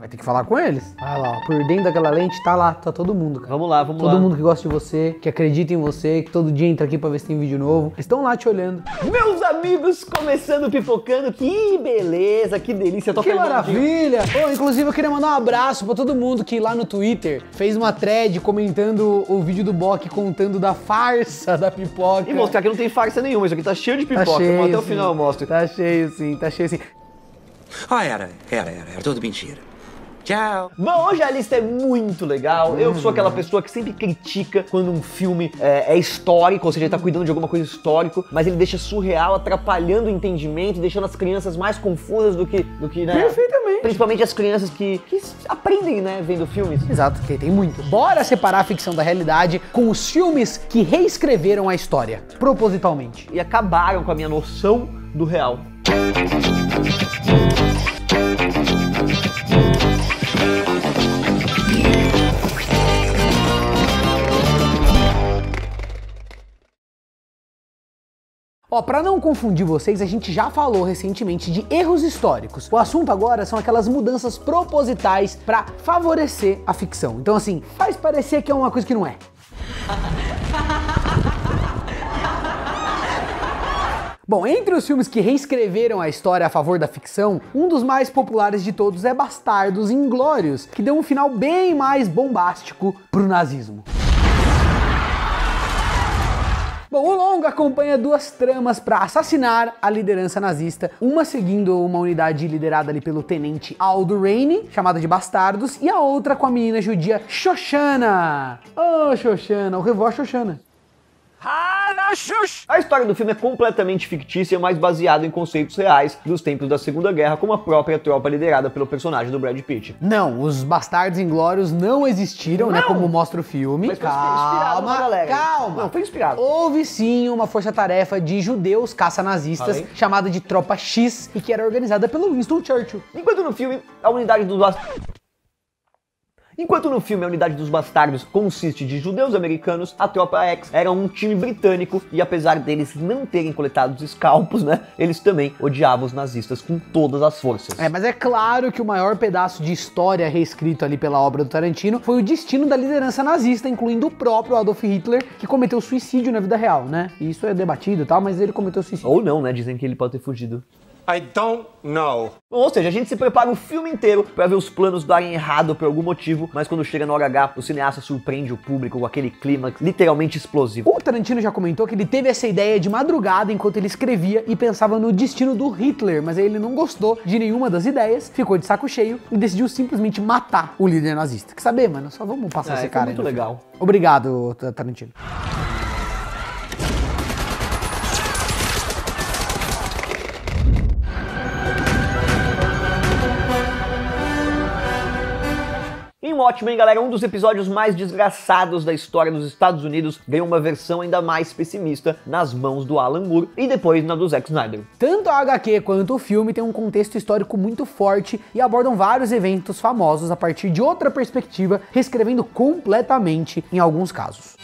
Vai ter que falar com eles. Vai lá, ó, por dentro daquela lente tá lá, tá todo mundo, cara. Vamos lá, vamos lá. Todo mundo que gosta de você, que acredita em você, que todo dia entra aqui pra ver se tem vídeo novo. Eles estão lá te olhando. Meus amigos, começando pipocando. Que beleza, que delícia. Que maravilha! Oh, inclusive eu queria mandar um abraço pra todo mundo que lá no Twitter fez uma thread comentando o vídeo do Bock contando da farsa da pipoca. E mostrar que não tem farsa nenhuma, isso aqui tá cheio de pipoca. Tá cheio, Até o sim. final eu mostro. Tá cheio sim, tá cheio sim. Ah, era tudo mentira. Tchau. Bom, hoje a lista é muito legal. Eu sou aquela pessoa que sempre critica quando um filme é histórico, ou seja, ele tá cuidando de alguma coisa histórico, mas ele deixa surreal, atrapalhando o entendimento, deixando as crianças mais confusas do que né? Perfeitamente. Principalmente as crianças que aprendem, né, vendo filmes. Exato, que tem muito. Bora separar a ficção da realidade com os filmes que reescreveram a história, propositalmente. E acabaram com a minha noção do real. Ó, pra não confundir vocês, a gente já falou recentemente de erros históricos. O assunto agora são aquelas mudanças propositais pra favorecer a ficção. Então assim, faz parecer que é uma coisa que não é. Bom, entre os filmes que reescreveram a história a favor da ficção, um dos mais populares de todos é Bastardos Inglórios, que deu um final bem mais bombástico pro nazismo. Bom, o longa acompanha duas tramas para assassinar a liderança nazista, uma seguindo uma unidade liderada ali pelo tenente Aldo Raine, chamada de Bastardos, e a outra com a menina judia Shoshana. Oh, Shoshana, o revoar Shoshana. A história do filme é completamente fictícia, mas baseada em conceitos reais dos tempos da Segunda Guerra, como a própria tropa liderada pelo personagem do Brad Pitt. Não, os Bastardos Inglórios não existiram, né, como mostra o filme. Mas foi inspirado numa galera. Calma. Não, foi inspirado. Houve sim uma força-tarefa de judeus caça-nazistas chamada de Tropa X e que era organizada pelo Winston Churchill. Enquanto no filme a unidade dos bastardos consiste de judeus americanos, a Tropa X era um time britânico e apesar deles não terem coletado os escalpos, né, eles também odiavam os nazistas com todas as forças. Mas é claro que o maior pedaço de história reescrito ali pela obra do Tarantino foi o destino da liderança nazista, incluindo o próprio Adolf Hitler, que cometeu suicídio na vida real, né? E isso é debatido e tal, mas ele cometeu suicídio. Ou não, né? Dizem que ele pode ter fugido. I don't know. Ou seja, a gente se prepara o filme inteiro pra ver os planos darem errado por algum motivo, mas quando chega na hora H, o cineasta surpreende o público com aquele clímax literalmente explosivo. O Tarantino já comentou que ele teve essa ideia de madrugada enquanto ele escrevia e pensava no destino do Hitler, mas aí ele não gostou de nenhuma das ideias, ficou de saco cheio e decidiu simplesmente matar o líder nazista. Quer saber, mano? Só vamos passar esse cara aí. Muito legal. Obrigado, Tarantino. Em Watchmen, galera, um dos episódios mais desgraçados da história dos Estados Unidos ganhou uma versão ainda mais pessimista nas mãos do Alan Moore e depois na do Zack Snyder. Tanto a HQ quanto o filme tem um contexto histórico muito forte e abordam vários eventos famosos a partir de outra perspectiva, reescrevendo completamente em alguns casos.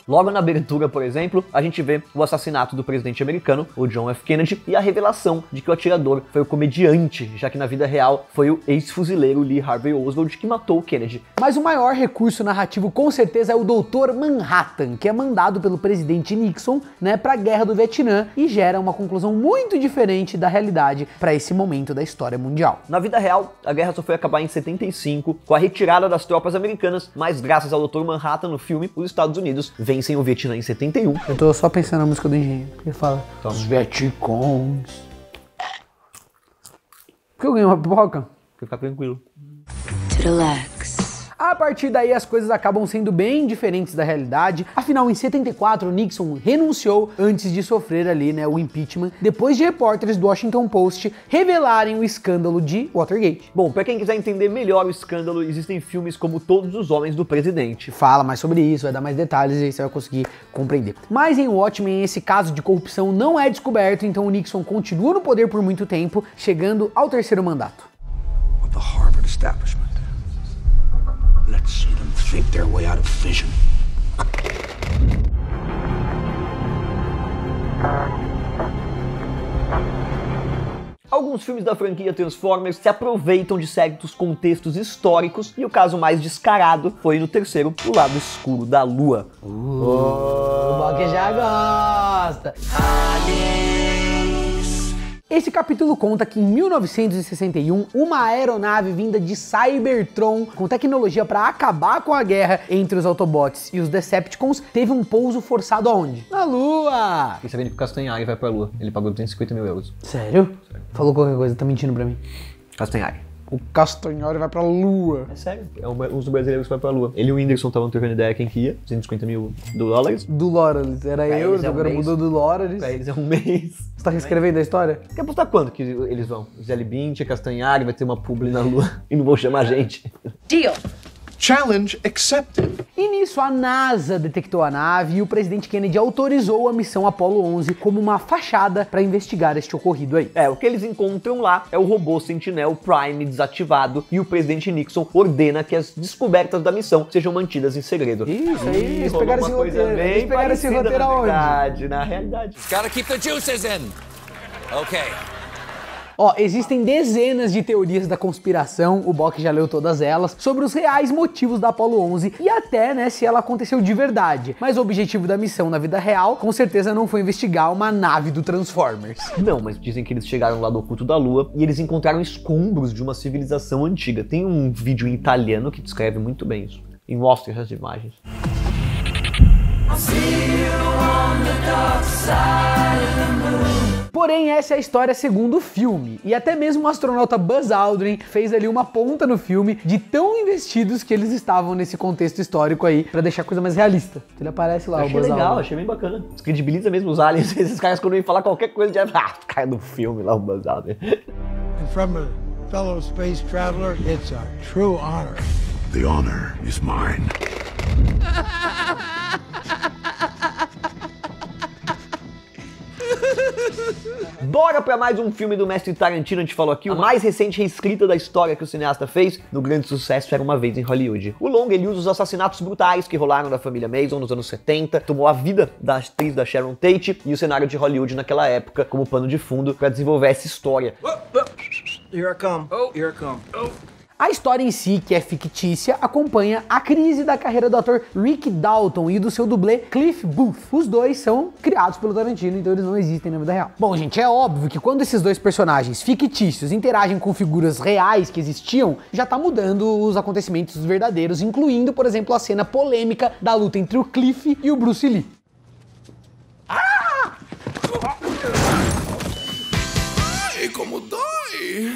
Logo na abertura, por exemplo, a gente vê o assassinato do presidente americano, o John F. Kennedy, e a revelação de que o atirador foi o comediante, já que na vida real foi o ex-fuzileiro Lee Harvey Oswald que matou o Kennedy. Mas o maior recurso narrativo com certeza é o Dr. Manhattan, que é mandado pelo presidente Nixon, né, para a guerra do Vietnã e gera uma conclusão muito diferente da realidade para esse momento da história mundial. Na vida real, a guerra só foi acabar em 75, com a retirada das tropas americanas, mas graças ao Dr. Manhattan no filme, os Estados Unidos vencem o Vietnã em 71. Eu tô só pensando na música do Engenho, que fala os Vietcons. Por que eu ganhei uma pipoca? Fica tranquilo. To relax. A partir daí as coisas acabam sendo bem diferentes da realidade. Afinal, em 74, Nixon renunciou antes de sofrer ali, né, o impeachment, depois de repórteres do Washington Post revelarem o escândalo de Watergate. Bom, pra quem quiser entender melhor o escândalo, existem filmes como Todos os Homens do Presidente. Fala mais sobre isso, vai dar mais detalhes e aí você vai conseguir compreender. Mas em Watchmen, esse caso de corrupção não é descoberto, então o Nixon continua no poder por muito tempo, chegando ao terceiro mandato. Of the Harvard establishment. Let's see them think their way out of fission. Alguns filmes da franquia Transformers se aproveitam de certos contextos históricos, e o caso mais descarado foi no terceiro, O Lado Escuro da Lua. O Bock já gosta. Esse capítulo conta que em 1961, uma aeronave vinda de Cybertron, com tecnologia para acabar com a guerra entre os Autobots e os Decepticons, teve um pouso forçado aonde? Na Lua! Fiquei sabendo que o Castanhari vai pra Lua. Ele pagou 250 mil euros. Sério? Falou qualquer coisa, tá mentindo pra mim. Castanhari. O Castanhari vai pra Lua. É sério, é um dos brasileiros que vai pra Lua. Ele e o Whindersson estavam trocando ideia quem que ia, 250 mil dólares. Do Loralis, era Pra euros, eles é um agora mês. mudou do Loralis. Pra eles é um mês. Você tá reescrevendo a história? Quer apostar quando que eles vão? Zé Libintia, Castanhari, vai ter uma publi na Lua e não vão chamar a gente. Deal. Challenge accepted. E nisso a NASA detectou a nave e o presidente Kennedy autorizou a missão Apollo 11 como uma fachada para investigar este ocorrido aí. O que eles encontram lá é o robô Sentinel Prime desativado, e o presidente Nixon ordena que as descobertas da missão sejam mantidas em segredo. Isso aí, eles rolou pegaram uma esse coisa roteiro. bem Eles pegaram esse parecida, roteiro aonde? Na realidade. Gotta keep the juices in. Okay. Ó, existem dezenas de teorias da conspiração, o Bock já leu todas elas, sobre os reais motivos da Apollo 11 e até, né, se ela aconteceu de verdade. Mas o objetivo da missão na vida real, com certeza não foi investigar uma nave do Transformers. Não, mas dizem que eles chegaram lá do oculto da Lua e eles encontraram escombros de uma civilização antiga. Tem um vídeo em italiano que descreve muito bem isso. E mostra essas imagens. Porém, essa é a história segundo o filme, e até mesmo o astronauta Buzz Aldrin fez ali uma ponta no filme de tão investidos que eles estavam nesse contexto histórico aí, pra deixar a coisa mais realista. Ele aparece lá, Achei o Buzz legal, Aldrin. achei bem bacana. Descredibiliza mesmo os aliens. Esses caras, quando vêm falar qualquer coisa, já cara do filme lá, o Buzz Aldrin. And from a fellow space traveler, it's a true honor. The honor is mine. Bora pra mais um filme do mestre Tarantino. A gente falou aqui, o mais recente reescrita da história que o cineasta fez no grande sucesso Era Uma Vez em Hollywood. O longa, ele usa os assassinatos brutais que rolaram da família Manson nos anos 70, tomou a vida da atriz da Sharon Tate e o cenário de Hollywood naquela época como pano de fundo pra desenvolver essa história. Here I come. Oh, here I come. Oh. A história em si, que é fictícia, acompanha a crise da carreira do ator Rick Dalton e do seu dublê Cliff Booth. Os dois são criados pelo Tarantino, então eles não existem na vida real. Bom, gente, é óbvio que quando esses dois personagens fictícios interagem com figuras reais que existiam, já tá mudando os acontecimentos verdadeiros, incluindo, por exemplo, a cena polêmica da luta entre o Cliff e o Bruce Lee. Ai, como dói!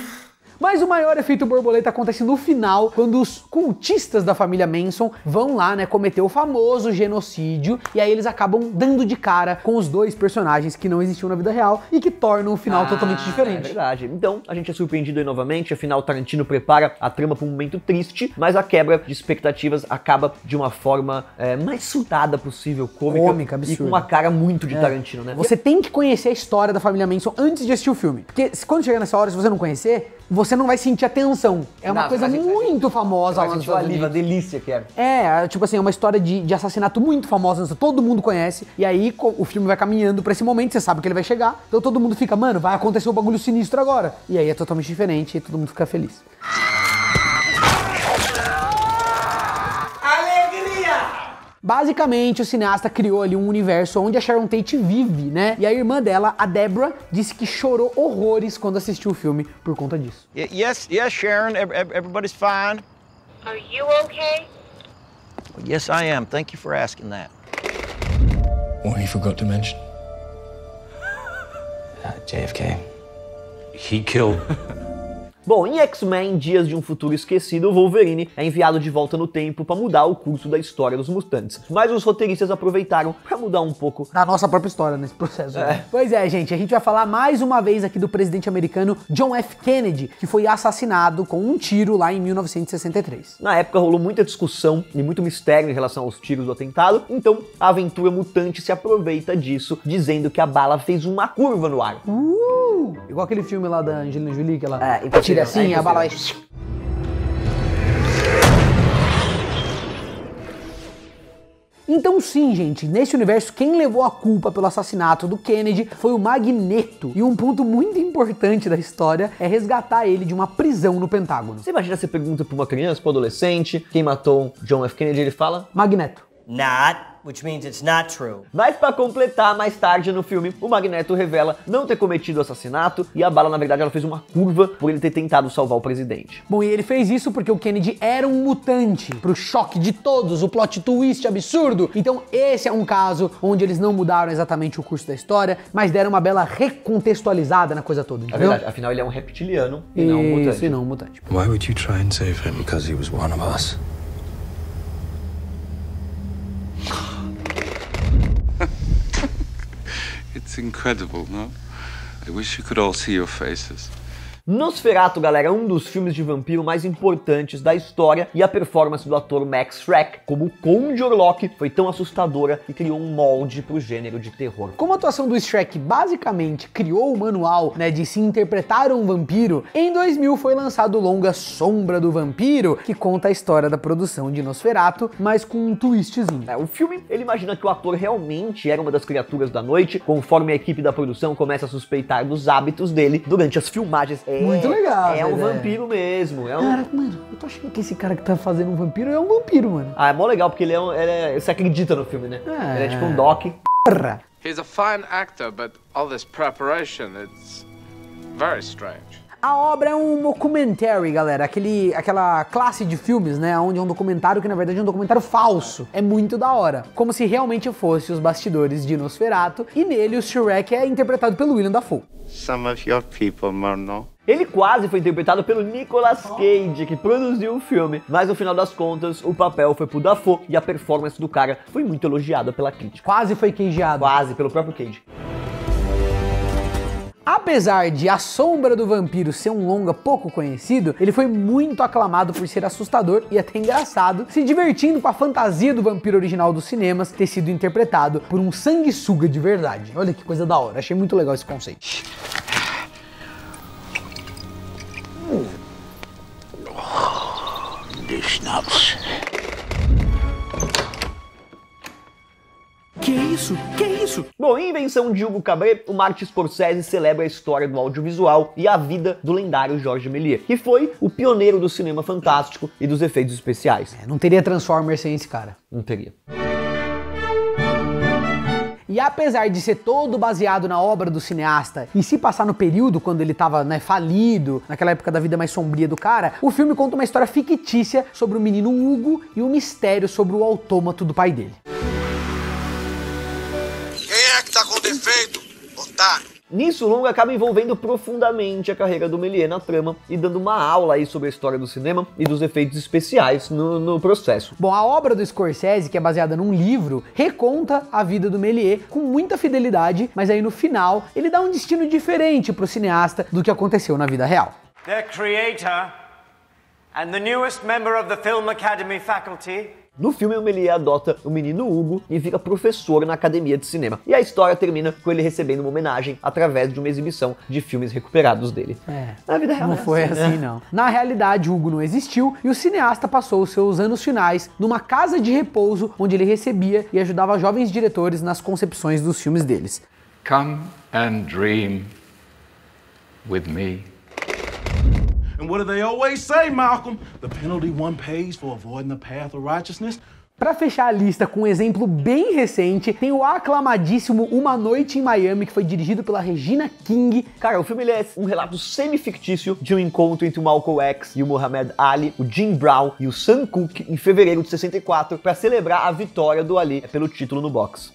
Mas o maior efeito borboleta acontece no final, quando os cultistas da família Manson vão lá, né, cometer o famoso genocídio, e aí eles acabam dando de cara com os dois personagens que não existiam na vida real e que tornam o final totalmente É diferente. verdade. Então, a gente é surpreendido aí novamente, afinal, Tarantino prepara a trama para um momento triste, mas a quebra de expectativas acaba de uma forma mais surtada possível, cômica, e absurda. com uma cara muito de Tarantino, né? Você tem que conhecer a história da família Manson antes de assistir o filme. Porque quando chegar nessa hora, se você não conhecer, você não vai sentir a tensão. É uma Não, coisa vai sentir- muito famosa lá Vai nos sentir uma Estados liva, Unidos. delícia que é. Tipo assim, é uma história de assassinato muito famosa, todo mundo conhece, e aí o filme vai caminhando pra esse momento, você sabe que ele vai chegar, então todo mundo fica, mano, vai acontecer um bagulho sinistro agora. E aí é totalmente diferente e todo mundo fica feliz. Basicamente, o cineasta criou ali um universo onde a Sharon Tate vive, né? E a irmã dela, a Deborah, disse que chorou horrores quando assistiu o filme por conta disso. Yes, Sharon. Everybody's fine. Are you okay? Yes, I am. Thank you for asking that. What he forgot to mention? JFK. He killed. Bom, em X-Men, Dias de um Futuro Esquecido, o Wolverine é enviado de volta no tempo para mudar o curso da história dos mutantes. Mas os roteiristas aproveitaram para mudar um pouco Da nossa própria história nesse processo. Né? Pois é, gente, a gente vai falar mais uma vez aqui do presidente americano John F. Kennedy, que foi assassinado com um tiro lá em 1963. Na época rolou muita discussão e muito mistério em relação aos tiros do atentado, então a aventura mutante se aproveita disso, dizendo que a bala fez uma curva no ar. Igual aquele filme lá da Angelina Jolie, que ela Impossível, tira assim, a bala vai... Então sim, gente, nesse universo quem levou a culpa pelo assassinato do Kennedy foi o Magneto. E um ponto muito importante da história é resgatar ele de uma prisão no Pentágono. Você imagina, você pergunta pra uma criança, pra um adolescente, quem matou John F. Kennedy, ele fala... Magneto. Not, which means it's not true. Mas pra completar, mais tarde no filme, o Magneto revela não ter cometido o assassinato e a bala, na verdade, ela fez uma curva por ele ter tentado salvar o presidente. Bom, e ele fez isso porque o Kennedy era um mutante, pro choque de todos, o plot twist absurdo. Então esse é um caso onde eles não mudaram exatamente o curso da história, mas deram uma bela recontextualizada na coisa toda, entendeu? É verdade, afinal ele é um reptiliano e não um mutante. Isso, e não um mutante. Why would you try and save him? Because he was one of us. It's incredible, no? I wish you could all see your faces. Nosferatu, galera, é um dos filmes de vampiro mais importantes da história e a performance do ator Max Schreck como Conde Orlok foi tão assustadora que criou um molde pro gênero de terror. Como a atuação do Schreck basicamente criou o manual, né, de se interpretar um vampiro, em 2000 foi lançado o longa Sombra do Vampiro, que conta a história da produção de Nosferatu, mas com um twistzinho. O filme, ele imagina que o ator realmente era uma das criaturas da noite, conforme a equipe da produção começa a suspeitar dos hábitos dele durante as filmagens. Muito legal. É um né? vampiro mesmo. Cara, mano, eu tô achando que esse cara que tá fazendo um vampiro é um vampiro, mano. Ah, é mó legal, porque você acredita no filme, né? Ele é tipo um doc. Porra. He's a fine actor, but all this preparation, it's very strange. A obra é um documentary, galera, aquela classe de filmes, né, onde é um documentário que na verdade é um documentário falso. É muito da hora, como se realmente fosse os bastidores de Nosferatu, e nele o Schreck é interpretado pelo Willem Dafoe. Some of your people, Murnau. Ele quase foi interpretado pelo Nicolas Cage, que produziu o filme, mas no final das contas o papel foi pro Dafoe e a performance do cara foi muito elogiada pela crítica. Quase foi cageado. Quase, pelo próprio Cage. Apesar de A Sombra do Vampiro ser um longa pouco conhecido, ele foi muito aclamado por ser assustador e até engraçado, se divertindo com a fantasia do vampiro original dos cinemas ter sido interpretado por um sanguessuga de verdade. Olha que coisa da hora, achei muito legal esse conceito. Schnapps. Que isso? Que isso? Bom, em invenção de Hugo Cabret, o Martin Scorsese celebra a história do audiovisual e a vida do lendário Georges Méliès, que foi o pioneiro do cinema fantástico e dos efeitos especiais. Não teria Transformers sem esse cara. Não teria. E apesar de ser todo baseado na obra do cineasta e se passar no período quando ele tava, né, falido, naquela época da vida mais sombria do cara, o filme conta uma história fictícia sobre o menino Hugo e um mistério sobre o autômato do pai dele. Quem é que tá com defeito, otário? Nisso, o longa acaba envolvendo profundamente a carreira do Méliès na trama e dando uma aula aí sobre a história do cinema e dos efeitos especiais no processo. Bom, a obra do Scorsese, que é baseada num livro, reconta a vida do Méliès com muita fidelidade, mas aí no final ele dá um destino diferente pro cineasta do que aconteceu na vida real. The creator and the newest member of the Film Academy faculty. No filme, o Méliès adota o menino Hugo e fica professor na academia de cinema. E a história termina com ele recebendo uma homenagem através de uma exibição de filmes recuperados dele. Na vida real não foi assim, não. Na realidade, Hugo não existiu e o cineasta passou os seus anos finais numa casa de repouso onde ele recebia e ajudava jovens diretores nas concepções dos filmes deles. Come and dream with me. And what do they always say, Malcolm? The penalty one pays for avoiding the path of righteousness. Pra fechar a lista com um exemplo bem recente, tem o aclamadíssimo Uma Noite em Miami, que foi dirigido pela Regina King. Cara, o filme ele é um relato semi-fictício de um encontro entre o Malcolm X e o Muhammad Ali, o Jim Brown e o Sam Cooke em fevereiro de 64, para celebrar a vitória do Ali pelo título no boxe.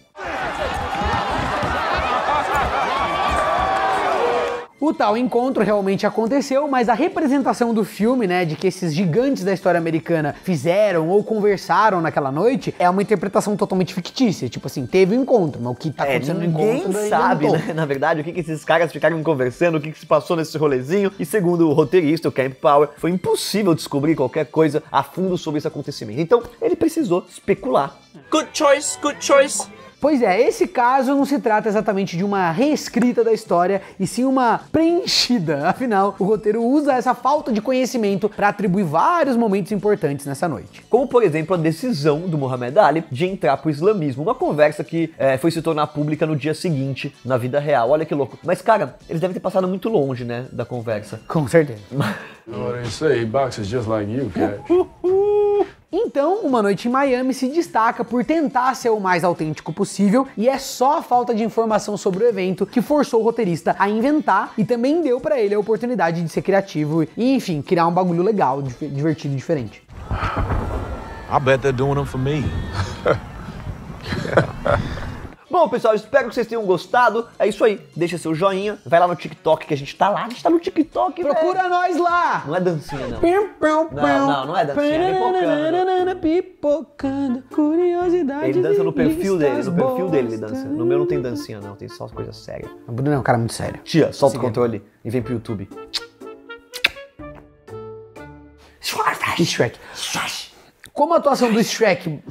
O tal encontro realmente aconteceu, mas a representação do filme, né, de que esses gigantes da história americana fizeram ou conversaram naquela noite, é uma interpretação totalmente fictícia. Tipo assim, teve um encontro, mas o que tá acontecendo no encontro... Ninguém sabe, né, na verdade, o que esses caras ficaram conversando, o que se passou nesse rolezinho. E segundo o roteirista, o Camp Power, foi impossível descobrir qualquer coisa a fundo sobre esse acontecimento. Então, ele precisou especular. Good choice, good choice. Pois é, esse caso não se trata exatamente de uma reescrita da história, e sim uma preenchida. Afinal, o roteiro usa essa falta de conhecimento para atribuir vários momentos importantes nessa noite. Como, por exemplo, a decisão do Muhammad Ali de entrar pro islamismo. Uma conversa que foi se tornar pública no dia seguinte, na vida real. Olha que louco. Mas, cara, eles devem ter passado muito longe, né, da conversa. Com certeza. What they say, he boxes just like you, Cat. Então, Uma Noite em Miami se destaca por tentar ser o mais autêntico possível, e é só a falta de informação sobre o evento que forçou o roteirista a inventar e também deu pra ele a oportunidade de ser criativo e, enfim, criar um bagulho legal, divertido e diferente. I bet they're doing them for me. Bom, pessoal, espero que vocês tenham gostado. É isso aí. Deixa seu joinha. Vai lá no TikTok, que a gente tá lá. A gente tá no TikTok, Procura nós lá! Não é dancinha, não. Não é dancinha, é pipocando. Pipocando, curiosidade. Ele dança no perfil dele, ele dança. No meu não tem dancinha, não. Tem só coisa séria. O Bruno é um cara muito sério. Tia, solta o controle e vem pro YouTube. Shrek. Como a atuação do Shrek